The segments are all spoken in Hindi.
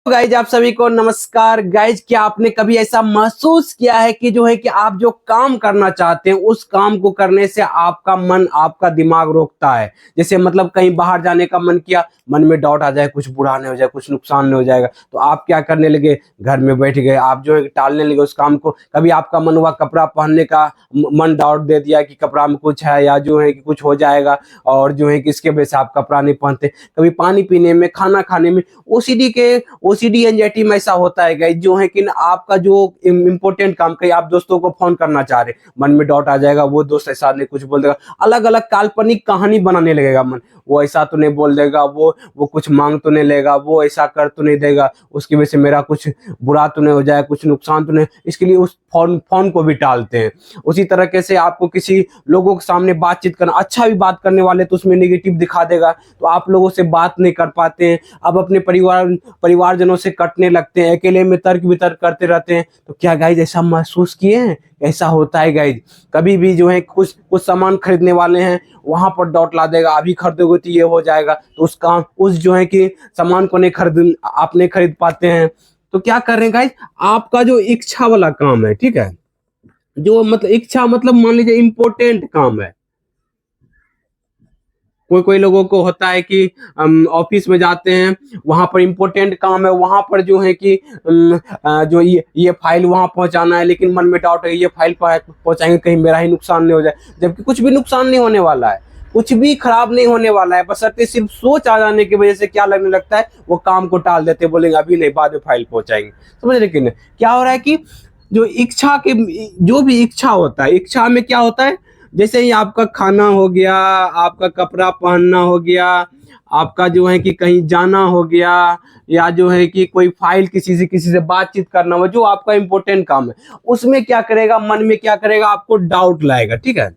गाइज आप सभी को नमस्कार। गाइज क्या आपने कभी ऐसा महसूस किया है कि जो है कि आप जो काम करना चाहते हैं उस काम को करने से आपका मन आपका दिमाग रोकता है। जैसे मतलब कहीं बाहर जाने का मन किया, मन में डाउट आ जाए, कुछ बुरा नहीं हो जाए, कुछ नुकसान नहीं हो जाएगा, तो आप क्या करने लगे, घर में बैठ गए, आप जो है टालने लगे उस काम को। कभी आपका मन हुआ कपड़ा पहनने का, मन डाउट दे दिया कि कपड़ा में कुछ है या जो है कि कुछ हो जाएगा, और जो है कि इसके वजह से आप कपड़ा नहीं पहनते। कभी पानी पीने में, खाना खाने में, ओसीडी एंजाइटी में ऐसा होता है गाइस, जो है कि आपका जो इंपॉर्टेंट काम, कहीं आप दोस्तों को फोन करना चाह रहे, मन में डाउट आ जाएगा, वो दोस्त ऐसा नहीं कुछ बोल देगा, अलग अलग काल्पनिक कहानी बनाने लगेगा मन। वो ऐसा तो नहीं बोल देगा, वो कुछ मांग तो नहीं लेगा, वो ऐसा कर तो नहीं देगा, उसकी वजह से मेरा कुछ बुरा तो नहीं हो जाए, कुछ नुकसान तो नहीं, इसके लिए उस फोन को भी टालते हैं। उसी तरीके से आपको किसी लोगों के सामने बातचीत करना, अच्छा भी बात करने वाले तो उसमें नेगेटिव दिखा देगा, तो आप लोगों से बात नहीं कर पाते हैं। अब अपने परिवारजनों से कटने लगते हैं, अकेले में तर्क वितर्क करते रहते हैं। तो क्या गाइज ऐसा महसूस किए हैं? ऐसा होता है गाइज। कभी भी जो है कुछ कुछ सामान खरीदने वाले हैं, वहां पर डाउट ला देगा, अभी खरीदोगे तो ये हो जाएगा, तो उस काम उस जो है कि सामान को नहीं खरीद, आप नहीं खरीद पाते हैं। तो क्या कर रहे हैं गाइज, आपका जो इच्छा वाला काम है, ठीक है, जो मतलब इच्छा मतलब मान लीजिए इम्पोर्टेंट काम है। कोई कोई लोगों को होता है कि ऑफिस में जाते हैं, वहां पर इम्पोर्टेंट काम है, वहां पर जो है कि जो ये फाइल वहां पहुंचाना है, लेकिन मन में डाउट है ये फाइल पहुंचाएंगे कहीं मेरा ही नुकसान नहीं हो जाए, जबकि कुछ भी नुकसान नहीं होने वाला है, कुछ भी खराब नहीं होने वाला है। बशर्ते सिर्फ सोच आ जाने की वजह से क्या लगने लगता है, वो काम को टाल देते, बोलेंगे अभी नहीं, बाद में फाइल पहुंचाएंगे। समझ रहे कि नहीं? क्या हो रहा है कि जो इच्छा के, जो भी इच्छा होता है, इच्छा में क्या होता है, जैसे ही आपका खाना हो गया, आपका कपड़ा पहनना हो गया, आपका जो है कि कहीं जाना हो गया, या जो है कि कोई फाइल किसी से बातचीत करना हो, जो आपका इंपॉर्टेंट काम है, उसमें क्या करेगा, मन में क्या करेगा, आपको डाउट लाएगा। ठीक है,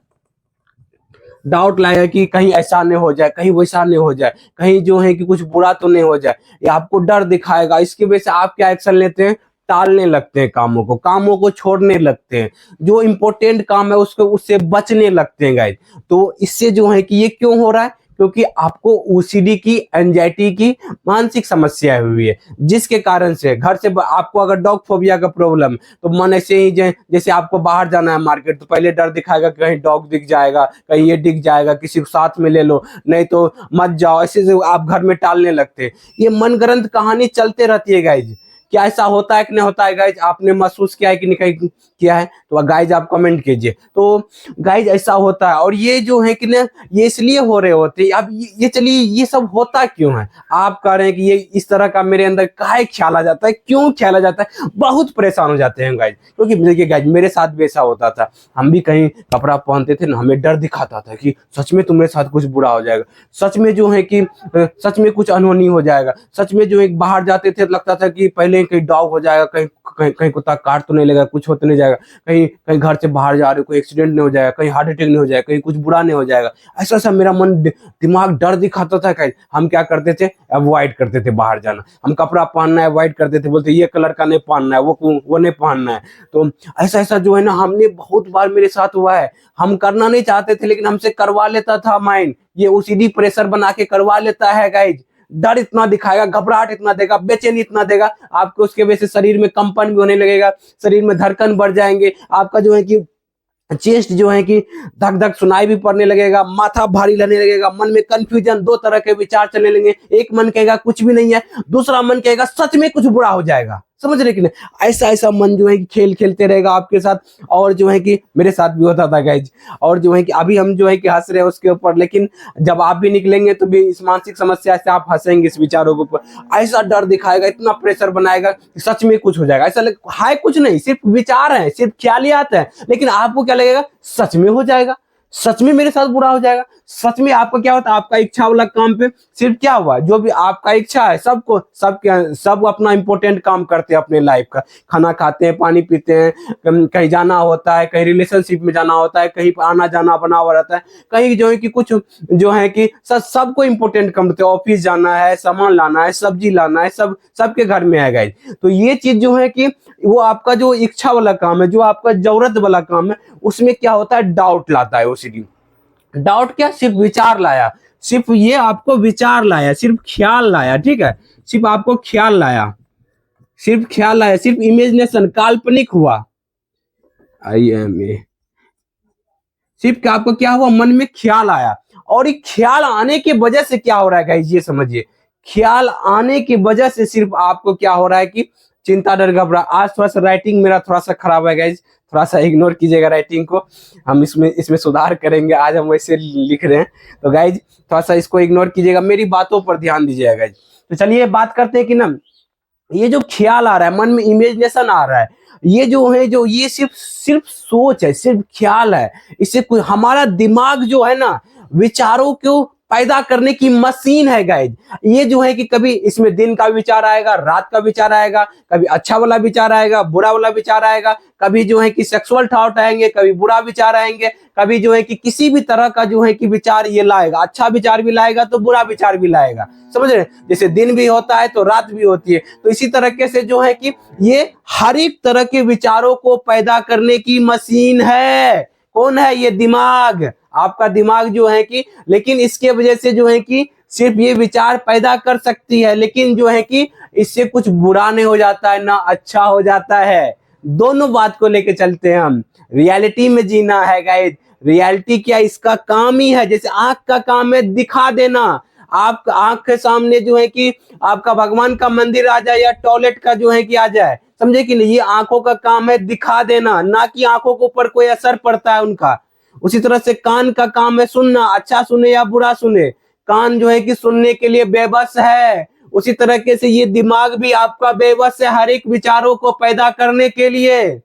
डाउट लाएगा कि कहीं ऐसा नहीं हो जाए, कहीं वैसा नहीं हो जाए, कहीं जो है कि कुछ बुरा तो नहीं हो जाए, या आपको डर दिखाएगा। इसकी वजह से आप क्या एक्शन लेते हैं, टालने लगते हैं, कामों को छोड़ने लगते हैं, जो इंपॉर्टेंट काम है उसको उससे बचने लगते हैं गाइस। तो इससे जो है कि ये क्यों हो रहा है, क्योंकि आपको ओसीडी की, एंजाइटी की मानसिक समस्या हुई है, जिसके कारण से घर से आपको अगर डॉग फोबिया का प्रॉब्लम, तो मन ऐसे ही जैसे आपको बाहर जाना है मार्केट, तो पहले डर दिखाएगा कि कहीं डॉग दिख जाएगा, कहीं ये दिख जाएगा, किसी को साथ में ले लो, नहीं तो मत जाओ, ऐसे से आप घर में टालने लगते हैं। ये मनगढ़ंत कहानी चलते रहती है गाइज। क्या ऐसा होता है कि नहीं होता है गाइज? आपने महसूस किया है कि नहीं किया है? तो गाइज आप कमेंट कीजिए। तो गाइज ऐसा होता है, और ये जो है कि ना, ये इसलिए हो रहे होते हैं। अब ये चलिए, ये सब होता क्यों है? आप कह रहे हैं कि ये इस तरह का मेरे अंदर काहे ख्याल आ जाता है, क्यों ख्याल आ जाता है? बहुत परेशान हो जाते हैं गाइज, क्योंकि देखिए गाइज, मेरे साथ भी ऐसा होता था। हम भी कहीं कपड़ा पहनते थे ना, हमें डर दिखाता था कि सच में तुम्हारे साथ कुछ बुरा हो जाएगा, सच में जो है कि सच में कुछ अनहोनी हो जाएगा, सच में जो एक बाहर जाते थे लगता था कि पहले कहीं डॉग हो जाएगा, कहीं कहीं कहीं कुत्ता काट तो नहीं लेगा, कुछ हो तो नहीं जाएगा, कहीं कहीं घर से बाहर जा रहे हो कोई एक्सीडेंट नहीं हो जाएगा, कहीं हार्ट अटैक नहीं हो जाएगा, कहीं कुछ बुरा नहीं हो जाएगा। ऐसा ऐसा मेरा मन दिमाग डर दिखाता था। कहीं हम क्या करते थे, अवॉइड करते थे बाहर जाना। हम कपड़ा पहनना है अवॉइड करते थे, बोलते ये कलर का नहीं पहनना है, वो नहीं पहनना है। तो ऐसा ऐसा जो है ना, हमने बहुत बार मेरे साथ हुआ है। हम करना नहीं चाहते थे, लेकिन हमसे करवा लेता था माइंड, ये ओसीडी प्रेशर बना के करवा लेता है गाइज। डर इतना दिखाएगा, घबराहट इतना देगा, बेचैनी इतना देगा आपको, उसके वजह से शरीर में कंपन भी होने लगेगा, शरीर में धड़कन बढ़ जाएंगे, आपका जो है कि चेस्ट जो है कि धक धक सुनाई भी पड़ने लगेगा, माथा भारी लगने लगेगा, मन में कंफ्यूजन, दो तरह के विचार चलने लगेंगे। एक मन कहेगा कुछ भी नहीं है, दूसरा मन कहेगा सच में कुछ बुरा हो जाएगा। समझ रहे कि नहीं? ऐसा ऐसा मन जो है कि खेल खेलते रहेगा आपके साथ, और जो है कि मेरे साथ भी होता था गाइज। और जो है कि अभी हम जो है कि हंस रहे हैं उसके ऊपर, लेकिन जब आप भी निकलेंगे तो भी इस मानसिक समस्या से आप हंसेंगे इस विचारों के ऊपर। ऐसा डर दिखाएगा, इतना प्रेशर बनाएगा कि सच में कुछ हो जाएगा। ऐसा है कुछ नहीं, सिर्फ विचार है, सिर्फ ख्यालियात है, लेकिन आपको क्या लगेगा, सच में हो जाएगा, सच में मेरे साथ बुरा हो जाएगा। सच में आपका क्या होता है, आपका इच्छा वाला काम पे सिर्फ क्या हुआ, जो भी आपका इच्छा है, सबको सब अपना इंपॉर्टेंट काम करते हैं अपने लाइफ का। खाना खाते हैं, पानी पीते हैं, कहीं जाना होता है, कहीं रिलेशनशिप में जाना होता है, कहीं आना जाना बना हुआ रहता है, कहीं जो है कि कुछ जो है कि सबको इंपॉर्टेंट काम करते हैं। ऑफिस जाना है, सामान लाना है, सब्जी लाना है, सबके घर में है गाइस। तो ये चीज जो है कि वो आपका जो इच्छा वाला काम है, जो आपका जरूरत वाला काम है, उसमें क्या होता है, डाउट लाता है ओसीडी। डाउट क्या, सिर्फ विचार लाया, सिर्फ ये आपको विचार लाया, सिर्फ ख्याल लाया, ठीक है, सिर्फ आपको ख्याल लाया। सिर्फ ख्याल आया, सिर्फ इमेजिनेशन, काल्पनिक हुआ। IMA, सिर्फ क्या आपको क्या हुआ, मन में ख्याल आया। और ये ख्याल आने की वजह से क्या हो रहा है गाइस, ये समझिए, ख्याल आने की वजह से सिर्फ आपको क्या हो रहा है कि चिंता, डर, घबरा। आज थोड़ा सा राइटिंग मेरा थोड़ा सा खराब है गाइस, थोड़ा सा इग्नोर कीजिएगा राइटिंग को, हम इसमें सुधार करेंगे। आज हम वैसे लिख रहे हैं, तो गाइज थोड़ा सा इसको इग्नोर कीजिएगा, मेरी बातों पर ध्यान दीजिएगा गाइज। तो चलिए बात करते हैं कि ना, ये जो ख्याल आ रहा है मन में, इमेजिनेशन आ रहा है, ये जो है, जो ये सिर्फ सिर्फ सोच है, सिर्फ ख्याल है। इससे कोई, हमारा दिमाग जो है ना, विचारों को पैदा करने की मशीन है गाइज। ये जो है कि कभी इसमें दिन का विचार आएगा, रात का विचार आएगा, कभी अच्छा वाला विचार आएगा, बुरा वाला विचार आएगा, कभी जो है कि सेक्सुअल थॉट आएंगे, कभी बुरा विचार आएंगे, कभी जो है कि किसी भी तरह का जो है कि विचार ये लाएगा, अच्छा विचार भी लाएगा तो बुरा विचार भी लाएगा, समझ रहे हैं। जैसे दिन भी होता है तो रात भी होती है, तो इसी तरीके से जो है कि ये हर एक तरह के विचारों को पैदा करने की मशीन है। कौन है ये? दिमाग, आपका दिमाग जो है कि, लेकिन इसके वजह से जो है कि सिर्फ ये विचार पैदा कर सकती है, लेकिन जो है कि इससे कुछ बुरा नहीं हो जाता है ना अच्छा हो जाता है। दोनों बात को लेके चलते हैं हम, रियलिटी में जीना है गाइस। रियलिटी क्या, इसका काम ही है, जैसे आंख का काम है दिखा देना। आप आंख के सामने जो है कि आपका भगवान का मंदिर आ जाए या टॉयलेट का जो है कि आ जाए, समझे कि नहीं, ये आंखों का काम है दिखा देना, ना कि आंखों के ऊपर कोई असर पड़ता है उनका। उसी तरह से कान का काम है सुनना, अच्छा सुने या बुरा सुने, कान जो है कि सुनने के लिए बेबस है। उसी तरीके से ये दिमाग भी आपका बेबस है हर एक विचारों को पैदा करने के लिए,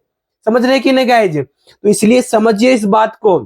समझ रहे कि नहीं गाइज। तो इसलिए समझिए इस बात को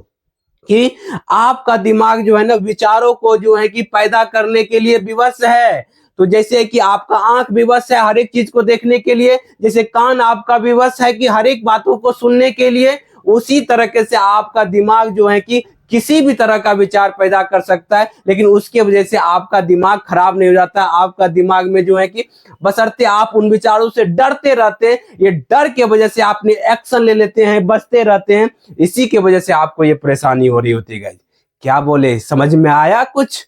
कि आपका दिमाग जो है ना, विचारों को जो है कि पैदा करने के लिए विवश है। तो जैसे कि आपका आंख विवश है हर एक चीज को देखने के लिए, जैसे कान आपका विवश है कि हर एक बातों को सुनने के लिए, उसी तरीके से आपका दिमाग जो है कि किसी भी तरह का विचार पैदा कर सकता है, लेकिन उसके वजह से आपका दिमाग खराब नहीं हो जाता। आपका दिमाग में जो है कि बशर्ते आप उन विचारों से डरते रहते हैं, ये डर के वजह से आपने एक्शन ले लेते हैं, बचते रहते हैं, इसी के वजह से आपको ये परेशानी हो रही होती है। क्या बोले, समझ में आया कुछ?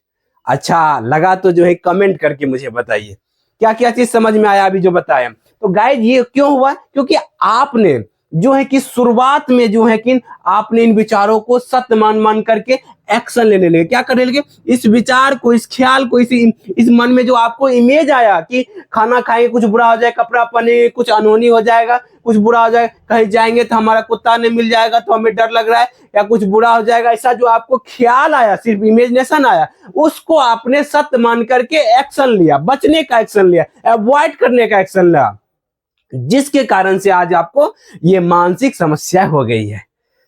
अच्छा लगा तो जो है कमेंट करके मुझे बताइए क्या क्या चीज समझ में आया अभी जो बताया। तो गाइज ये क्यों हुआ? क्योंकि आपने जो है कि शुरुआत में जो है कि आपने इन विचारों को सत्य मान मान करके एक्शन लेने लगे। क्या करने लगे? इस विचार को, इस ख्याल को, इस मन में जो आपको इमेज आया कि खाना खाएंगे कुछ बुरा हो जाए, कपड़ा पहने कुछ अनहोनी हो जाएगा, कुछ बुरा हो जाए, कहीं जाएंगे तो हमारा कुत्ता नहीं मिल जाएगा तो हमें डर लग रहा है, या कुछ बुरा हो जाएगा, ऐसा जो आपको ख्याल आया, सिर्फ इमेजिनेशन आया, उसको आपने सत्य मान करके एक्शन लिया, बचने का एक्शन लिया, अवॉइड करने का एक्शन लिया, जिसके कारण से आज आपको ये मानसिक समस्या हो गई है।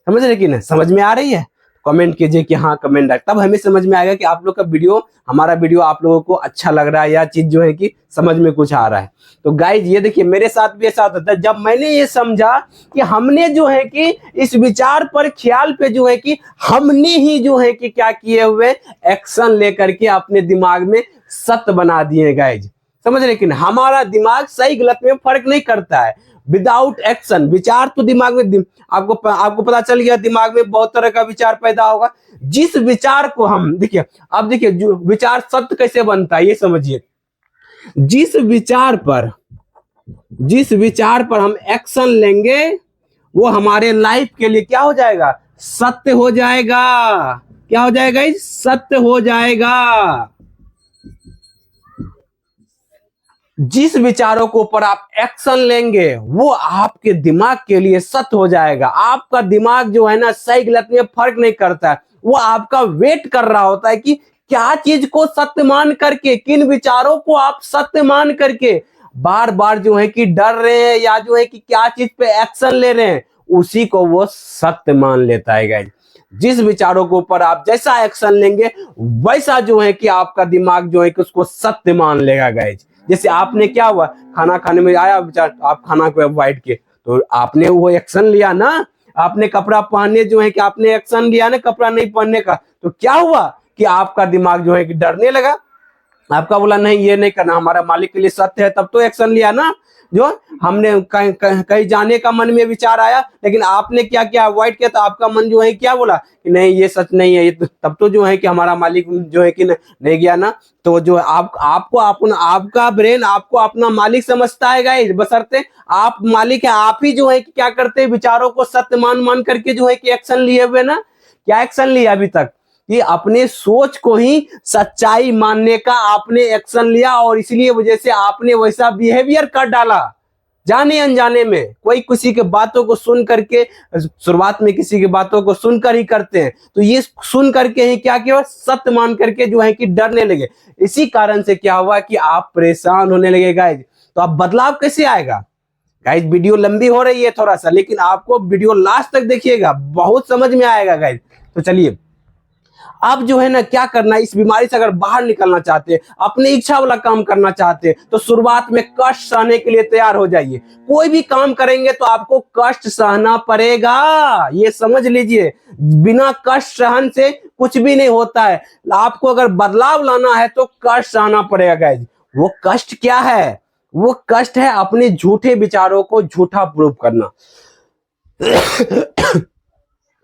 समझ रहे कि नहीं? समझ में आ रही है? कमेंट कीजिए कि हाँ कमेंट आए, तब हमें समझ में आएगा कि आप लोग का वीडियो, हमारा वीडियो आप लोगों को अच्छा लग रहा है, या चीज जो है कि समझ में कुछ आ रहा है। तो गाइज ये देखिए मेरे साथ भी ऐसा होता है, जब मैंने ये समझा कि हमने जो है कि इस विचार पर, ख्याल पे जो है कि हमने ही जो है कि क्या किए हुए, एक्शन लेकर के अपने दिमाग में सत्य बना दिए गाइज। समझ रहे कि नहीं? हमारा दिमाग सही गलत में फर्क नहीं करता है विदाउट एक्शन। विचार तो दिमाग में, आपको पता चल गया दिमाग में बहुत तरह का विचार पैदा होगा। जिस विचार को हम, देखिए अब देखिए जो विचार सत्य कैसे बनता है ये समझिए। जिस विचार पर हम एक्शन लेंगे वो हमारे लाइफ के लिए क्या हो जाएगा? सत्य हो जाएगा। क्या हो जाएगा? सत्य हो जाएगा। जिस विचारों के ऊपर आप एक्शन लेंगे वो आपके दिमाग के लिए सत्य हो जाएगा। आपका दिमाग जो है ना, सही गलत में फर्क नहीं करता है, वो आपका वेट कर रहा होता है कि क्या चीज को सत्य मान करके, किन विचारों को आप सत्य मान करके बार बार जो है कि डर रहे हैं, या जो है कि क्या चीज पे एक्शन ले रहे हैं, उसी को वो सत्य मान लेता है गाइस। जिस विचारों के ऊपर आप जैसा एक्शन लेंगे वैसा जो है कि आपका दिमाग जो है कि उसको सत्य मान लेगा गाइस। जैसे आपने क्या हुआ, खाना खाने में आया विचार, आप खाना को अवॉइड किए, तो आपने वो एक्शन लिया ना। आपने कपड़ा पहनने जो है कि आपने एक्शन लिया ना कपड़ा नहीं पहनने का, तो क्या हुआ कि आपका दिमाग जो है कि डरने लगा। आपका बोला नहीं ये नहीं करना, हमारा मालिक के लिए सत्य है, तब तो एक्शन लिया ना। जो हमने कहीं जाने का मन में विचार आया, लेकिन आपने क्या किया, अवॉइड किया, तो आपका मन जो है क्या बोला कि नहीं ये सच नहीं है, ये तब तो जो है कि हमारा मालिक जो है कि नहीं गया ना। तो जो आपको आपका ब्रेन आपको अपना मालिक समझता है गाइस, बशर्ते आप मालिक है। आप ही जो है कि क्या करते हैं, विचारों को सत्य मान मान करके जो है कि एक्शन लिए हुए ना। क्या एक्शन लिया अभी तक, कि अपने सोच को ही सच्चाई मानने का आपने एक्शन लिया, और इसलिए वजह से आपने वैसा बिहेवियर कर डाला जाने अनजाने में। कोई किसी के बातों को सुन करके, शुरुआत में किसी की बातों को सुनकर ही करते हैं, तो ये सुन करके ही क्या किया, सत्य मान करके जो है कि डरने लगे। इसी कारण से क्या हुआ कि आप परेशान होने लगे गाइज। तो अब बदलाव कैसे आएगा गाइज, वीडियो लंबी हो रही है थोड़ा सा, लेकिन आपको वीडियो लास्ट तक देखिएगा, बहुत समझ में आएगा गाइज। तो चलिए आप जो है ना क्या करना है, इस बीमारी से अगर बाहर निकलना चाहते हैं, अपनी इच्छा वाला काम करना चाहते हैं, तो शुरुआत में कष्ट सहने के लिए तैयार हो जाइए। कोई भी काम करेंगे तो आपको कष्ट सहना पड़ेगा, ये समझ लीजिए। बिना कष्ट सहन से कुछ भी नहीं होता है। आपको अगर बदलाव लाना है तो कष्ट सहना पड़ेगा गाइज। वो कष्ट क्या है, वो कष्ट है अपने झूठे विचारों को झूठा प्रूव करना।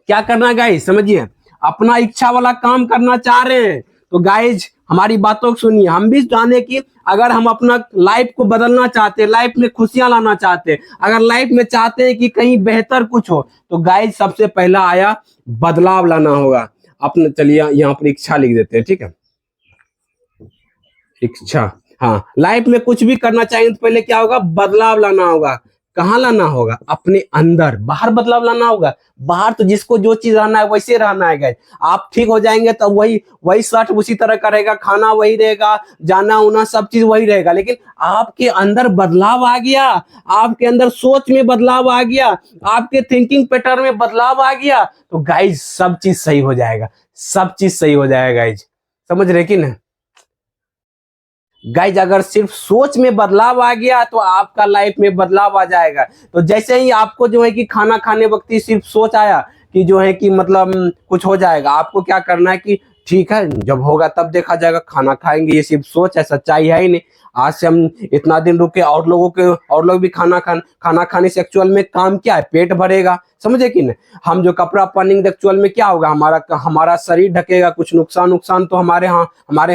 क्या करना गाइज, समझिए। अपना इच्छा वाला काम करना चाह रहे हैं तो गाइज हमारी बातों को सुनिए। हम भी जाने की अगर हम अपना लाइफ को बदलना चाहते हैं, लाइफ में खुशियां लाना चाहते हैं, अगर लाइफ में चाहते हैं कि कहीं बेहतर कुछ हो, तो गाइज सबसे पहला आया बदलाव लाना होगा अपने। चलिए यहाँ पर इच्छा लिख देते हैं, ठीक है, इच्छा। हाँ, लाइफ में कुछ भी करना चाहिए तो पहले क्या होगा, बदलाव लाना होगा। कहाँ लाना होगा, अपने अंदर। बाहर बदलाव लाना होगा, बाहर तो जिसको जो चीज रहना है वैसे रहना है गाइस। आप ठीक हो जाएंगे तो वही वही शर्ट उसी तरह का रहेगा, खाना वही रहेगा, जाना उना सब चीज वही रहेगा, लेकिन आपके अंदर बदलाव आ गया, आपके अंदर सोच में बदलाव आ गया, आपके थिंकिंग पैटर्न में बदलाव आ गया, तो गाइज सब चीज सही हो जाएगा, सब चीज सही हो जाएगा गाइज। समझ रहे कि ना गाइज, अगर सिर्फ सोच में बदलाव आ गया तो आपका लाइफ में बदलाव आ जाएगा। तो जैसे ही आपको जो है कि खाना खाने वक्त ही सिर्फ सोच आया कि जो है कि मतलब कुछ हो जाएगा, आपको क्या करना है कि ठीक है जब होगा तब देखा जाएगा, खाना खाएंगे, ये सिर्फ सोच है, सच्चाई है ही नहीं। आज से हम इतना दिन रुके, और लोग भी खाना खाने से एक्चुअल में काम क्या है, पेट भरेगा, समझे कि नहीं। हम जो कपड़ा पहनेंगे एक्चुअल में क्या होगा, हमारा शरीर ढकेगा, कुछ नुकसान तो हमारे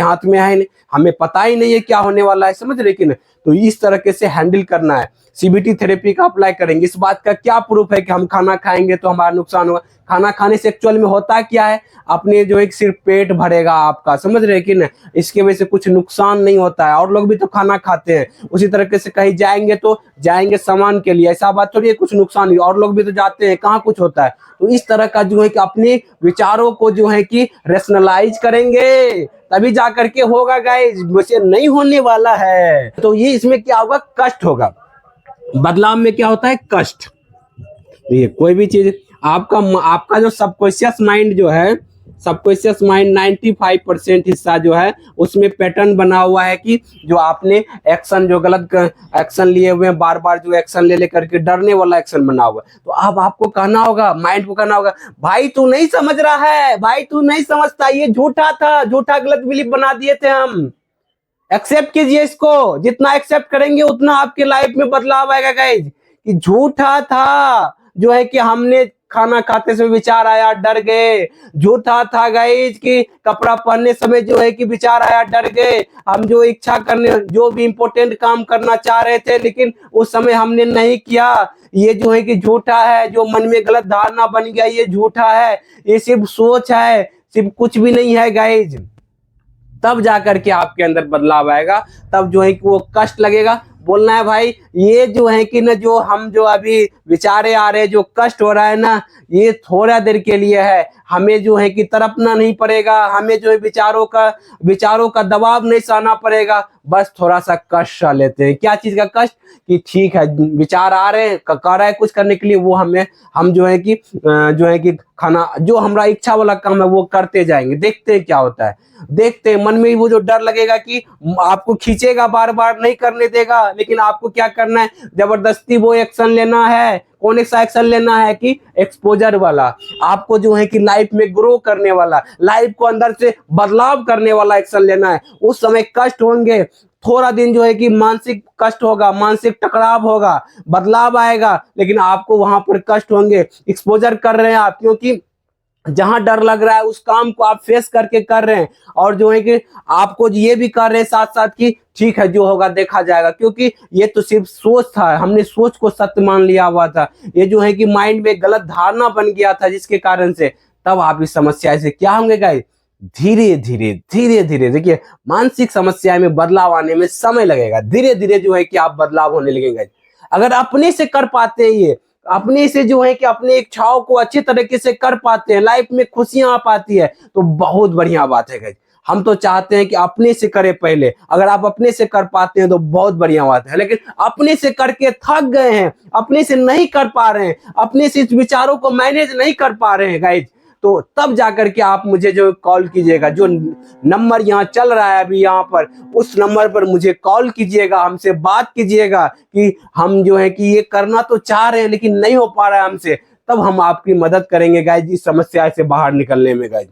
हाथ में है नहीं, हमें पता ही नहीं है क्या होने वाला है, समझ रहे कि नहीं। तो इस तरीके से हैंडल करना है। सीबीटी थेरेपी का अप्लाई करेंगे, इस बात का क्या प्रूफ है कि हम खाना खाएंगे तो हमारा नुकसान होगा। खाना खाने से एक्चुअल में होता क्या है, अपने जो एक सिर्फ पेट भरेगा आपका, समझ रहे कि नहीं, इसके वजह से कुछ नुकसान नहीं होता है। और लोग भी तो खाना खाते हैं, उसी तरीके से कहीं जाएंगे तो जाएंगे सामान के लिए, ऐसा बात थोड़ी है कुछ नुकसान नहीं, और लोग भी तो जाते हैं, कहाँ कुछ होता है। तो इस तरह का जो है कि अपने विचारों को जो है कि रेशनलाइज करेंगे तभी जा करके होगा गाइस, वैसे नहीं होने वाला है। तो ये इसमें क्या होगा, कष्ट होगा। बदलाव में क्या होता है, कष्ट। ये कोई भी चीज आपका जो सबकॉन्शियस माइंड जो है, सबकॉन्शियस माइंड 95% हिस्सा जो है उसमें पैटर्न बना हुआ है कि जो आपने एक्शन, जो गलत एक्शन लिए हुए हैं, बार बार जो एक्शन ले लेकर के डरने वाला एक्शन बना हुआ है। तो अब आपको कहना होगा, माइंड को कहना होगा, भाई तू नहीं समझ रहा है, भाई तू नहीं समझता, ये झूठा था, झूठा गलत बिलीफ बना दिए थे हम। एक्सेप्ट कीजिए इसको, जितना एक्सेप्ट करेंगे उतना आपके लाइफ में बदलाव आएगा गाइज। कि झूठा था जो है कि हमने खाना खाते समय विचार आया डर गए, झूठा था गाइज कि कपड़ा पहनने समय जो है कि विचार आया डर गए, हम जो इच्छा करने, जो भी इंपॉर्टेंट काम करना चाह रहे थे लेकिन उस समय हमने नहीं किया, ये जो है कि झूठा है, जो मन में गलत धारणा बन गया ये झूठा है, ये सिर्फ सोच है, सिर्फ कुछ भी नहीं है गाइज। तब जाकर के आपके अंदर बदलाव आएगा, तब जो है कि वो कष्ट लगेगा। बोलना है भाई ये जो है कि ना, जो हम जो अभी विचारे आ रहे हैं, जो कष्ट हो रहा है ना, ये थोड़ा देर के लिए है, हमें जो है कि तड़पना नहीं पड़ेगा, हमें जो है विचारों का दबाव नहीं सहना पड़ेगा, बस थोड़ा सा कष्ट सह लेते हैं। क्या चीज का कष्ट, कि ठीक है विचार आ रहे हैं, कर रहा है कुछ करने के लिए, वो हम जो है कि खाना, जो हमारा इच्छा वाला काम है वो करते जाएंगे, देखते हैं क्या होता है, देखते हैं। मन में वो जो डर लगेगा कि आपको खींचेगा, बार बार नहीं करने देगा, लेकिन आपको क्या करना है, जबरदस्ती वो एक्शन लेना है, कौन सा एक्शन लेना है कि एक्सपोजर वाला, आपको जो है कि लाइफ में ग्रो करने वाला, लाइफ को अंदर से बदलाव करने वाला एक्शन लेना है। उस समय कष्ट होंगे, थोड़ा दिन जो है कि मानसिक कष्ट होगा, मानसिक टकराव होगा, बदलाव आएगा, लेकिन आपको वहां पर कष्ट होंगे। एक्सपोजर कर रहे हैं आप, क्योंकि जहां डर लग रहा है उस काम को आप फेस करके कर रहे हैं, और जो है कि आपको ये भी कर रहे हैं साथ साथ कि ठीक है जो होगा देखा जाएगा, क्योंकि ये तो सिर्फ सोच था, हमने सोच को सत्य मान लिया हुआ था, ये जो है कि माइंड में गलत धारणा बन गया था, जिसके कारण से तब आप इस समस्या से क्या होंगे गाइस, धीरे धीरे धीरे धीरे, देखिए मानसिक समस्या में बदलाव आने में समय लगेगा, धीरे धीरे जो है कि आप बदलाव होने लगेंगे। अगर अपने से कर पाते हैं, ये अपने से जो है कि अपने इच्छाओं को अच्छे तरीके से कर पाते हैं, लाइफ में खुशियां आ पाती है, तो बहुत बढ़िया बात है गाइस। हम तो चाहते हैं कि अपने से करें पहले, अगर आप अपने से कर पाते हैं तो बहुत बढ़िया बात है, लेकिन अपने से करके थक गए हैं, अपने से नहीं कर पा रहे हैं, अपने से इस विचारों को मैनेज नहीं कर पा रहे हैं गाइस, तो तब जाकर के आप मुझे जो कॉल कीजिएगा, जो नंबर यहाँ चल रहा है अभी यहाँ पर, उस नंबर पर मुझे कॉल कीजिएगा, हमसे बात कीजिएगा कि हम जो है कि ये करना तो चाह रहे हैं लेकिन नहीं हो पा रहा है हमसे, तब हम आपकी मदद करेंगे गाइस इस समस्या से बाहर निकलने में गाइस।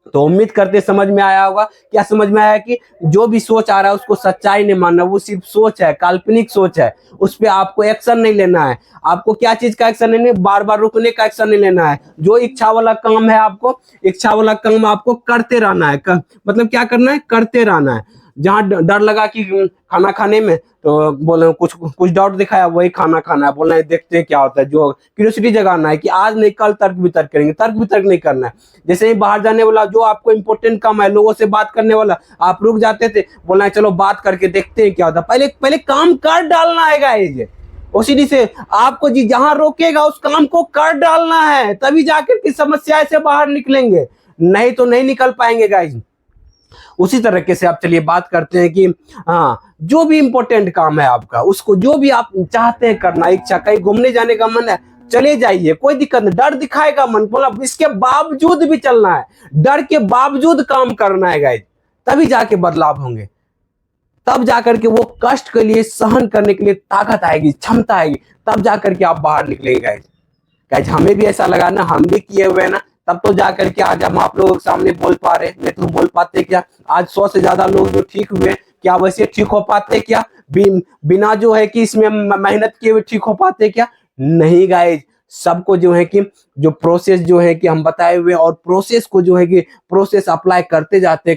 तो उम्मीद करते समझ में आया होगा। क्या समझ में आया कि जो भी सोच आ रहा है उसको सच्चाई नहीं मानना, वो सिर्फ सोच है, काल्पनिक सोच है, उस पर आपको एक्शन नहीं लेना है। आपको क्या चीज का एक्शन लेना है, बार बार रुकने का एक्शन नहीं लेना है। जो इच्छा वाला काम है, आपको इच्छा वाला काम आपको करते रहना है, मतलब क्या करना है, करते रहना है। जहाँ डर लगा कि खाना खाने में, तो बोले कुछ कुछ डाउट दिखाया, वही खाना खाना है, बोलना है देखते हैं क्या होता है, जो क्यूरियोसिटी जगाना है कि आज नहीं कल तर्क वितर्क करेंगे, तर्क वितर्क नहीं करना है। जैसे ही बाहर जाने वाला, जो आपको इंपॉर्टेंट काम है, लोगों से बात करने वाला, आप रुक जाते थे, बोलना है चलो बात करके देखते हैं क्या होता है, पहले पहले काम कर डालना है गाइस। उसी से आपको जी जहां रोकेगा उस काम को कर डालना है, तभी जाकर की समस्या से बाहर निकलेंगे, नहीं तो नहीं निकल पाएंगे गाइस। उसी तरीके से आप चलिए बात करते हैं कि हाँ, जो भी इंपॉर्टेंट काम है आपका, उसको जो भी आप चाहते हैं करना, इच्छा, कहीं घूमने जाने का मन है, चले जाइए, कोई दिक्कत नहीं। डर दिखाएगा मन, बोला इसके बावजूद भी चलना है, डर के बावजूद काम करना है गाइस, तभी जाके बदलाव होंगे, तब जाकर के वो कष्ट के लिए सहन करने के लिए ताकत आएगी, क्षमता आएगी, तब जाकर के आप बाहर निकलेंगे गाइस। गाइस हमें भी ऐसा लगा ना, हम भी किए हुए ना, तब तो जाकर के आज हम आप लोगों के सामने बोल पा रहे, नहीं तो बोल पाते क्या? आज 100 से ज्यादा लोग जो ठीक हुए, क्या वैसे ठीक हो पाते क्या? बिना जो है कि इसमें मेहनत किए हुए ठीक हो पाते क्या? नहीं गाइस, सबको जो है कि जो प्रोसेस जो है कि हम बताए हुए, और प्रोसेस को जो है कि प्रोसेस अप्लाई करते जाते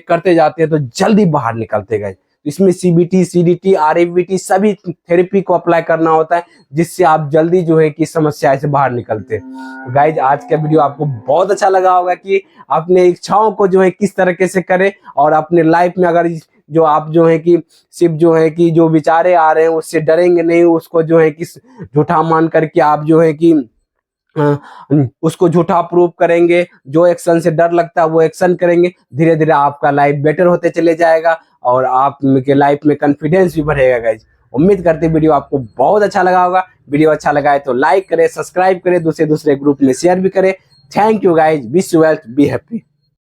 हैं तो जल्दी बाहर निकलते गए। इसमें सीबीटी, सीडीटी, आरएफबीटी सभी थेरेपी को अप्लाई करना होता है, जिससे आप जल्दी जो है कि समस्या से बाहर निकलते हैं। गाइज आज का वीडियो आपको बहुत अच्छा लगा होगा कि अपने इच्छाओं को जो है किस तरीके से करें, और अपने लाइफ में अगर जो आप जो है कि सिर्फ जो है कि जो विचारे आ रहे हैं उससे डरेंगे नहीं, उसको जो है कि झूठा मान करके आप जो है कि उसको झूठा प्रूव करेंगे, जो एक्शन से डर लगता है वो एक्शन करेंगे, धीरे धीरे आपका लाइफ बेटर होते चले जाएगा, और आपके लाइफ में कॉन्फिडेंस भी बढ़ेगा गाइज। उम्मीद करते वीडियो आपको बहुत अच्छा लगा होगा। वीडियो अच्छा लगा है तो लाइक करें, सब्सक्राइब करें, दूसरे ग्रुप में शेयर भी करें। Thank you guys, wish you wealth, be happy.